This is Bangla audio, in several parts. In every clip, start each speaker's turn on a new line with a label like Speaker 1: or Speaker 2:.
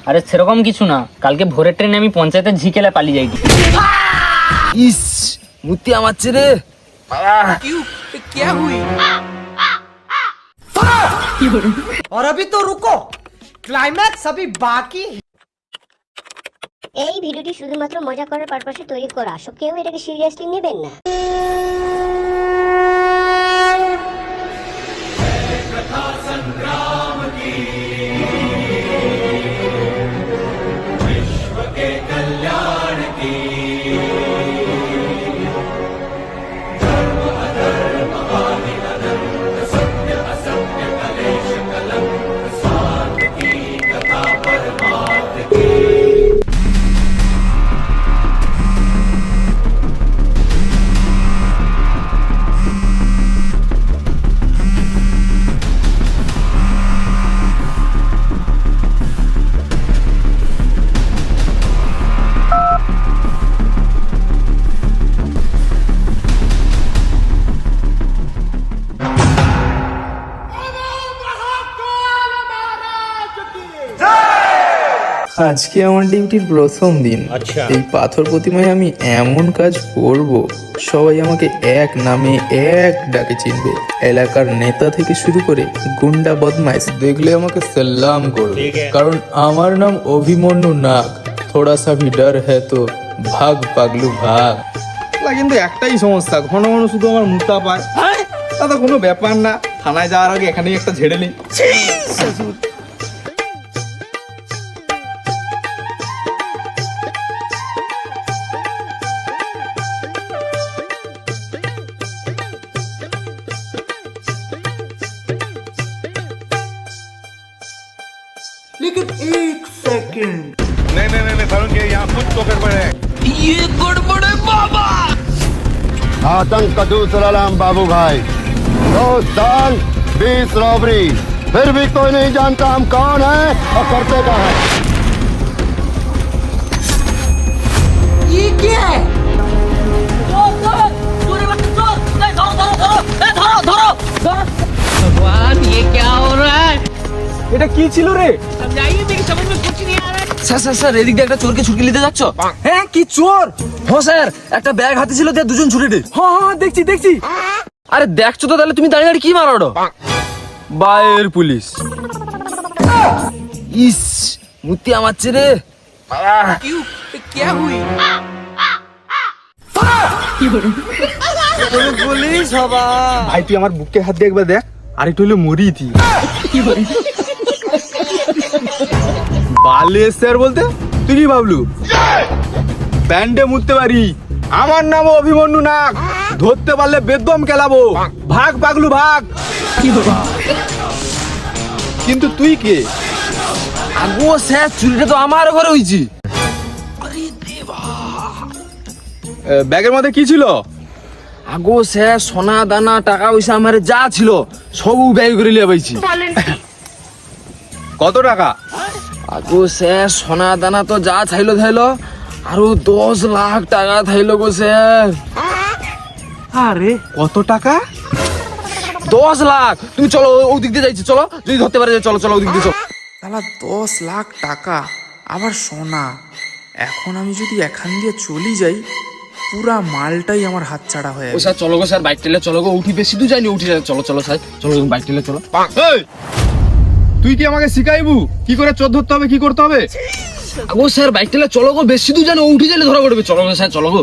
Speaker 1: আরে সেরকম কিছু না, কালকে ভোরের ট্রেনে আমি পঞ্চায়েতের ঝিকেলা পালিয়ে যাই।
Speaker 2: ইস মুতি আমার রে।
Speaker 3: क्या हुई? और अभी तो रुको, क्लाइमैक्स अभी बाकी।
Speaker 4: এই ভিডিওটি শুধুমাত্র মজা করার পারপাসে তৈরি করা, সো কেউ এটাকে সিরিয়াসলি নেবেন না।
Speaker 5: আজকে আমার ডিউটির প্রথম দিন। এই পাথর প্রতিমায় আমি এমন কাজ করব, সবাই আমাকে এক নামে এক ডাকে চিনবে। এলাকার নেতা থেকে শুরু করে গুন্ডা বদমাইশ দেখলে আমাকে সালাম করবে, কারণ আমার নাম অভিমন্যু নাগ। থোড়া সা ভি ডর হ্যায় তো ভাগ পাগলু ভাগ।
Speaker 6: কিন্তু একটাই সমস্যা, ঘন ঘন শুধু আমার মুতা পায়। দাদা কোনো ব্যাপার না, থানায় যাওয়ার আগে এখানেই একটা ঝেড়ে নিই।
Speaker 7: नहीं वरुण जी, यहाँ कुछ तो गड़बड़ है।
Speaker 2: ये गड़बड़ है बाबा।
Speaker 7: आतंक का दूसरा नाम बाबू भाई। 2 साल 20 रॉबरी, फिर भी कोई नहीं जानता हम कौन है और करते क्या है।
Speaker 3: ये क्या है?
Speaker 1: ভগবান, ये क्या हो रहा है?
Speaker 6: এটা কি ছিল রে?
Speaker 1: समझाइए, मेरी समझ में कुछ नहीं आ रहा है।
Speaker 2: স্যার স্যার এদিক দিয়ে একটা চোরকে ছুটকে নিতে যাচ্ছ?
Speaker 6: হ্যাঁ কি চোর?
Speaker 2: হ্যাঁ স্যার, একটা ব্যাগ হাতে ছিল, দিয়ে দুজন ছুটে দে।
Speaker 6: হ্যাঁ দেখছি।
Speaker 2: আরে দেখছো তো, তাহলে তুমি দাঁড়িয়ে দাঁড়িয়ে কি মারো? বাইরের পুলিশ। ইস মুতি আমার রে।
Speaker 3: क्या हुई?
Speaker 6: পুলিশ হবা ভাই, তুই আমার বুকে হাত দিয়ে একবার দেখ, আর একটু হলে মরি থি। বালে স্যার বলতে তুই কি ভাবলু প্যান্টে মুততে পারি? আমার নাম অভিমন্যু নাগ, ধরতে পারলে বেদম কেলাবো। ভাগ পাগলু ভাগ। কিন্তু তুই কে?
Speaker 2: আগো স্যার, চুরিটা তো আমার ঘরে হয়েছি।
Speaker 6: ব্যাগের মধ্যে কি ছিল?
Speaker 2: আগো স্যার, সোনা দানা টাকা পয়সা আমার যা ছিল সব ব্যয় করে লিয়ে পাইছি।
Speaker 6: কত টাকা?
Speaker 2: আগো স্যার, সোনা দানা তো যা থাইলো আরো 10 লাখ টাকা থাইলো গো স্যার।
Speaker 6: আরে কত টাকা?
Speaker 2: 10 লাখ। তুমি চলো, ওই দিক দিয়ে যাইছি, চলো যদি ধরতে পারে, চলো চলো ওই দিক দিয়ে চলো।
Speaker 5: তাহলে 10 লাখ টাকা আবার সোনা। এখন আমি যদি এখান দিয়ে চলে যাই, পুরা মালটাই আমার হাত ছাড়া হয়ে
Speaker 2: ও
Speaker 5: যাবে।
Speaker 2: স্যার চলো গো স্যার, বাইক টেলে চলো গো, উঠি বেশি দূর যাইনি, উঠি যাই, চলো চলো স্যার, চলো বাইক টেলে চলো।
Speaker 6: এই, তুই কি আমাকে শিখাইবু কি করে চোর ধরতে হবে, কি করতে হবে?
Speaker 2: আগো স্যার বাইক টেলে চলো গো, বেশি দূর জানো, উঠি যাইলে ধরা পড়বে, চলো গো স্যার, চলো গো।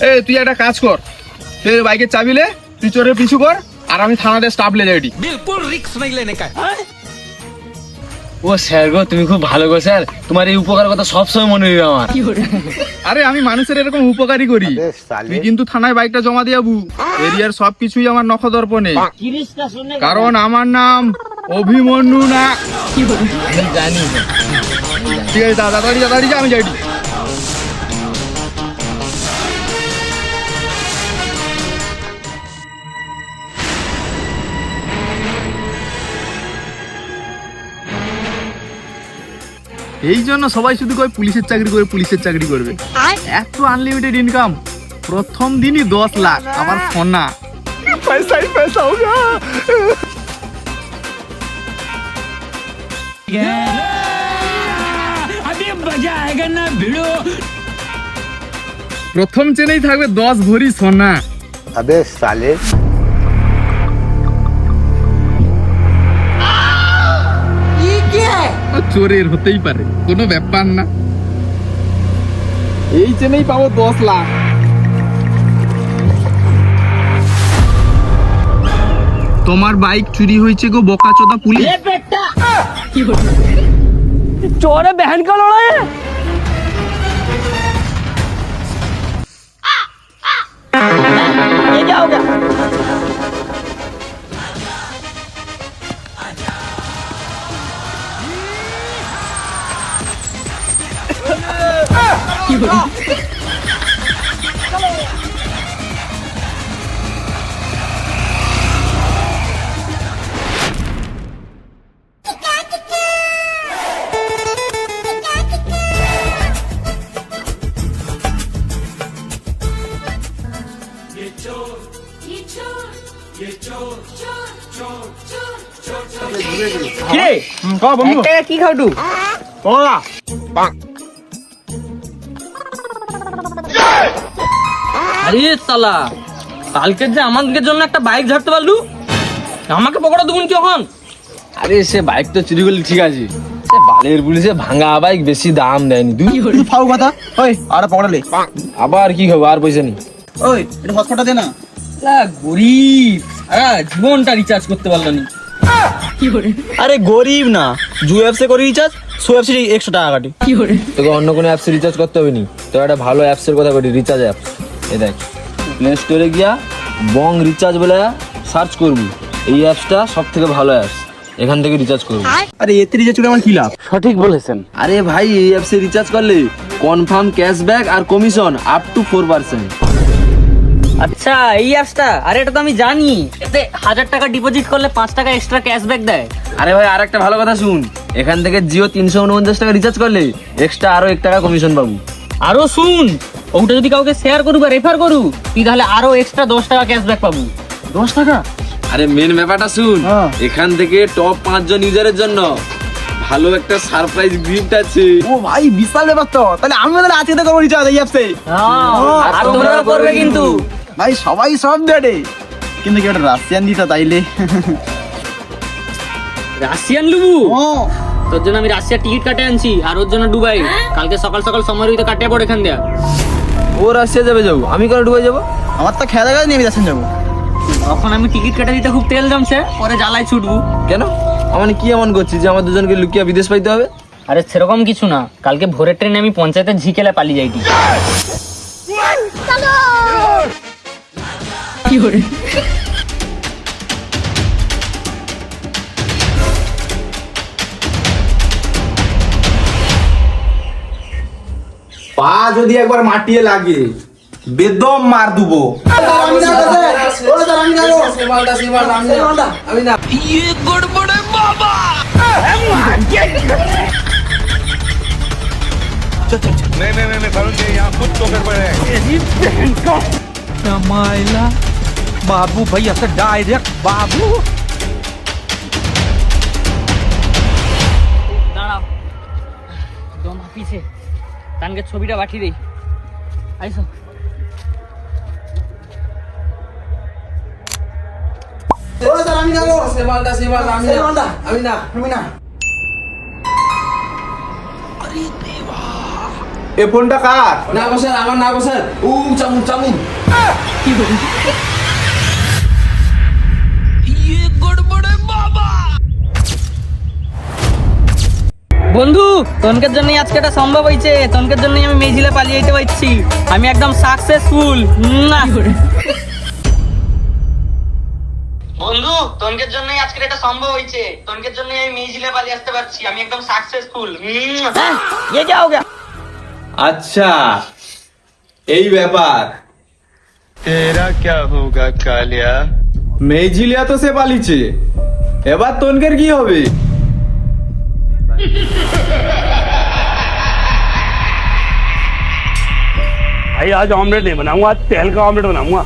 Speaker 6: এই তুই একটা কাজ কর, তুই বাইকের চাবিলে তুই চোরের পিছু কর, আর আমি থানাতে স্টাফ লে যাই।
Speaker 3: बिल्कुल रिक्स नहीं लेने का है।
Speaker 1: ও স্যার গো, তুমি খুব ভালো গো স্যার, তোমার এই উপকার কথা সবসময় মনে রইবে আমার।
Speaker 6: আরে আমি মানুষের এরকম উপকারী করি, তুই কিন্তু থানায় বাইকটা জমা দিয়ে যাবু। এরিয়ার সবকিছুই আমার নখদর্পণে, কারণ আমার নাম অভিমন্যু না।
Speaker 1: আমি জানি।
Speaker 6: ঠিক আছে, তাড়াতাড়ি যা, আমি যাই। এই জন্য সবাই শুধু কয় পুলিশের চাকরি করবে। এত আনলিমিটেড ইনকাম, প্রথম দিনই 10 লাখ, আবার সোনা। পয়সা হোগা। প্রথম চেনেই থাকবে 10 ভরি সোনা।
Speaker 7: अबे साले
Speaker 6: চোরের হতেই পারে, কোনো ব্যাপার না। এই চেনেই পাবো 10 লাখ। তোমার বাইক চুরি হয়েছে গো বোকাচোদা পুলিশ।
Speaker 2: চোরে बहन का लड़ाई है। ये क्या हो गया?
Speaker 6: কিরে ক বন্ধু
Speaker 2: কি খাওটু?
Speaker 6: ওরা
Speaker 2: আরে সালা, কালকে যে আমাদের জন্য একটা বাইক ঝাড়তে পারলু, আমাকে পকড়া দেবুন কখন?
Speaker 1: আরে সে বাইক তো চুরি করলে ঠিক আছে, সে বালের পুলিশে ভাঙা বাইক বেশি দাম দেয়নি। তুই
Speaker 6: ফাউ কথা ওই আরে পকড়ালে
Speaker 1: আবার কি হবে, আর পয়সা নেই।
Speaker 6: ওই এটা হসপিটাল দে না।
Speaker 2: গরিব, জীবনটা রিচার্জ করতে পারলো না।
Speaker 8: আরে গরিব না, জু অ্যাপসে করে রিচার্জ, সো অ্যাপসে 100 টাকা কাটে।
Speaker 1: তোকে অন্য কোনো অ্যাপসে রিচার্জ করতে হবে নি, তো একটা ভালো অ্যাপসের কথা বলি, রিচার্জ অ্যাপস। এই দেখ, প্লে স্টোরে গিয়া বং রিচার্জ বলে সার্চ করবি, এই অ্যাপসটা সব থেকে ভালো অ্যাপস, এখান থেকে রিচার্জ করবি।
Speaker 8: আরে এতে রিচার্জ করে আমার কি লাভ?
Speaker 1: আরে ভাই, এই অ্যাপসে রিচার্জ করলে কনফার্ম ক্যাশব্যাক আর কমিশন আপ টু 4%।
Speaker 2: আচ্ছা এই অ্যাপসটা, আরে এটা তো আমি জানি, এতে 1000 টাকা ডিপোজিট করলে 5 টাকা এক্সট্রা ক্যাশব্যাক দেয়।
Speaker 1: আরে ভাই, আর একটা ভালো কথা শুন, এখান থেকে জিও 349 টাকা রিচার্জ করলে এক্সট্রা আরো 1 টাকা কমিশন পাবো।
Speaker 2: আরো শুন, ওটা যদি কাউকে শেয়ার করু বা রেফার করু, তুই তাহলে আরো এক্সট্রা 10 টাকা ক্যাশব্যাক পাবো।
Speaker 6: 10 টাকা?
Speaker 1: আরে মেন ব্যাপারটা শুন, এখান থেকে টপ 5 জন ইউজারের জন্য ভালো একটা সারপ্রাইজ গিফট আছে।
Speaker 6: ও ভাই বিশাল ব্যাপার তো, তাহলে আমি তাহলে আজকে থেকে রিচার্জ এই অ্যাপসে।
Speaker 2: আর তোমরা করবে কিন্তু।
Speaker 6: ভাই সবাই সব দেড়ে, কিন্তু কি ওটা রাশিয়ান দিতা তাইলে?
Speaker 2: রাশিয়ান লুবু? তোর জন্য আমি রাশিয়ার টিকিট কাটে আনছি, আর ওর জন্য দুবাই। কালকে সকাল সকাল সময় হইতে কাটে পড়ে এখান দেয়া।
Speaker 1: ও রাশিয়া যাবে, যাবো আমি কেন ডুবাই যাবো?
Speaker 6: আমার তো খেলা গেছে নিয়ে যাচ্ছেন যাবো।
Speaker 2: তখন আমি টিকিট কেটে দিতে খুব তেল জমছে, পরে জ্বালায় ছুটবো।
Speaker 1: কেন, আমার কি এমন করছি যে আমার দুজনকে লুকিয়ে বিদেশ পাইতে হবে?
Speaker 2: আরে সেরকম কিছু না, কালকে ভোরের ট্রেনে আমি পঞ্চায়েতের ঝিকেলে পালিয়ে যাইটি। কি করে?
Speaker 6: পা যদি একবার মাটিয়ে লাগে বেদম মার দুবো।
Speaker 3: बाबू भैया से डायरेक्ट बाबू।
Speaker 2: দাঁড়াও, দম হাঁপিছে, তানকে ছবিটা পাঠিয়ে দেই। আইসো।
Speaker 6: এ ফোনটা কার?
Speaker 1: না বসার, আমার না বসার। চামুন চামুন।
Speaker 2: বন্ধু, তনকের জন্য আজকে এটা সম্ভব হয়েছে, তনকের জন্য আমি মেজিলে পালিয়ে যেতে পারছি, আমি একদম সাকসেসফুল। বন্ধু, তনকের জন্য আজকে এটা সম্ভব হয়েছে, তনকের জন্য আমি মেজিলে পালিয়ে আসতে পারছি, আমি একদম সাকসেসফুল। ये क्या हो गया?
Speaker 6: আচ্ছা এই ব্যাপার।
Speaker 7: तेरा क्या होगा कालिया?
Speaker 6: মেজিলিয়া তো সে পালিছে, এবার তনকের কি হবে?
Speaker 9: भाई आज ऑमलेट नहीं बनाऊंगा, आज तेल का ऑमलेट बनाऊंगा।